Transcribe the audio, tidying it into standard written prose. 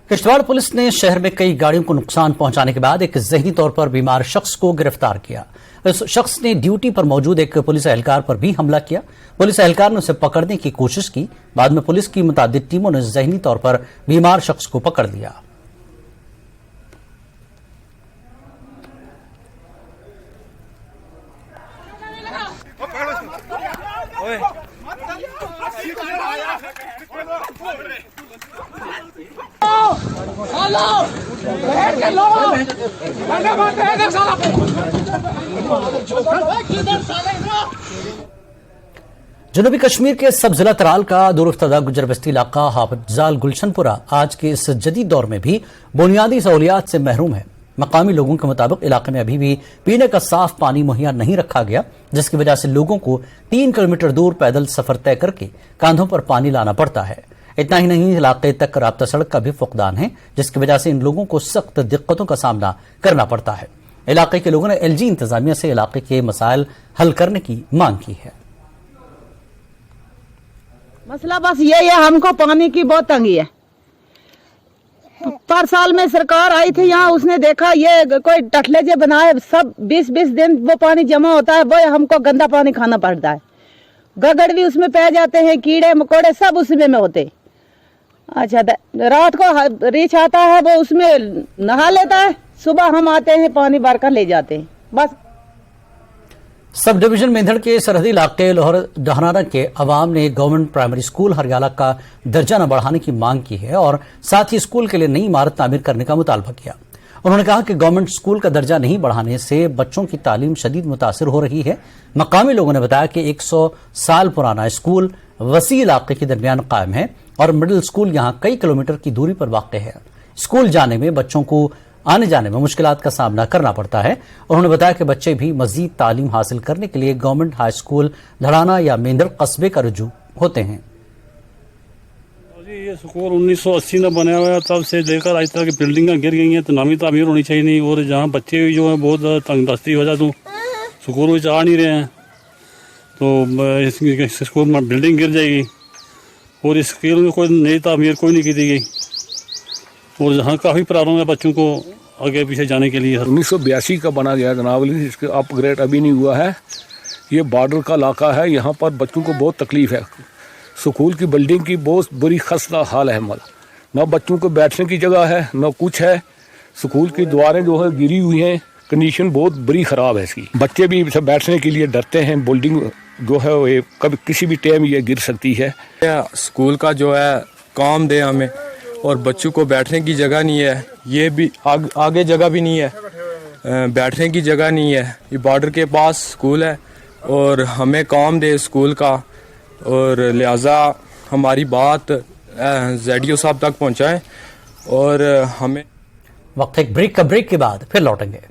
Kishtwar police ने शहर में कई गाड़ियों को नुकसान पहुंचाने के बाद एक ज़हनी तौर पर बीमार शख्स को गिरफ्तार किया। इस शख्स ने ड्यूटी पर मौजूद एक पुलिस एहलकार पर भी हमला किया। पुलिस एहलकार ने उसे पकड़ने की कोशिश की। बाद में पुलिस की मुतादिद टीमों ने ज़हनी तौर पर बीमार शख्स को पकड़ लिया। जनूबी कश्मीर के सब जिला तराल का दूरफ्तादा गुजर बस्ती इलाका हाफिजाल गुलशनपुरा आज के इस जदीद दौर में भी बुनियादी सहूलियात से महरूम है। मकामी लोगों के मुताबिक इलाके में अभी भी पीने का साफ पानी मुहैया नहीं रखा गया, जिसकी वजह से लोगों को 3 किलोमीटर दूर पैदल सफर तय करके कांधों पर पानी लाना पड़ता है। इतना ही नहीं, इलाके तक राब्ता सड़क का भी फुकदान है, जिसकी वजह से इन लोगों को सख्त दिक्कतों का सामना करना पड़ता है। इलाके के लोगों ने एलजी इंतजामिया से इलाके के मसाइल हल करने की मांग की है। मसला बस ये है, हमको पानी की बहुत तंगी है। पर साल में सरकार आई थी यहाँ, उसने देखा ये कोई टटलेजे बनाए, सब 20-20 दिन वो पानी जमा होता है, वो हमको गंदा पानी खाना पड़ता है। गगड़ भी उसमें पै जाते हैं, कीड़े मकोड़े सब उसमें में होते। अच्छा, रात को रीछ आता है, वो उसमें नहा लेता है, सुबह हम आते हैं पानी भर कर ले जाते हैं। बस सब डिवीजन मेंढड़ के सरहदी इलाके लाहौर डहराना के अवाम ने गवर्नमेंट प्राइमरी स्कूल हरियाला का दर्जा न बढ़ाने की मांग की है और साथ ही स्कूल के लिए नई इमारत तामीर करने का मुतालबा किया। उन्होंने कहा कि गवर्नमेंट स्कूल का दर्जा नहीं बढ़ाने से बच्चों की तालीम शदीद मुतासिर हो रही है। मकामी लोगों ने बताया कि 100 साल पुराना स्कूल वसी इलाके के दरमियान कायम है और मिडिल स्कूल यहाँ कई किलोमीटर की दूरी पर वाक़ है। स्कूल जाने में बच्चों को आने जाने में मुश्किलात का सामना करना पड़ता है। उन्होंने बताया कि बच्चे भी मजीद तालीम हासिल करने के लिए गवर्नमेंट हाई स्कूल धड़ाना या मेंढड़ कस्बे का रुजू होते हैं। ये स्कूल 1980 में बनाया हुआ है, तब से लेकर आज तक बिल्डिंगें गिर गई हैं, तो नामी तामीर होनी चाहिए नहीं। और जहाँ बच्चे जो हैं बहुत तंगदस्ती हो जाए तो स्कूल में जा नहीं रहे हैं, तो इस स्कूल में बिल्डिंग गिर जाएगी और इस स्कूल में कोई नई तामीर कोई नहीं की दी गई और जहाँ काफ़ी प्रॉब्लम है बच्चों को आगे पीछे जाने के लिए। 1982 का बना गया जनाब, इसका अपग्रेड अभी नहीं हुआ है। ये बॉर्डर का इलाका है, यहाँ पर बच्चों को बहुत तकलीफ है। स्कूल की बिल्डिंग की बहुत बुरी खस्ता हाल है। ना बच्चों को बैठने की जगह है, ना कुछ है। स्कूल की दीवारें जो है गिरी हुई हैं, कंडीशन बहुत बुरी ख़राब है इसकी। बच्चे भी बैठने के लिए डरते हैं। बिल्डिंग जो है वो कभी किसी भी टाइम ये गिर सकती है। स्कूल का जो है काम दे हमें, और बच्चों को बैठने की जगह नहीं है। ये भी आगे जगह भी नहीं है, बैठने की जगह नहीं है। ये बॉर्डर के पास स्कूल है और हमें काम दे स्कूल का, और लिहाजा हमारी बात ज़ेडीओ साहब तक पहुंचाएं। और हमें वक्त एक ब्रेक के बाद फिर लौटेंगे।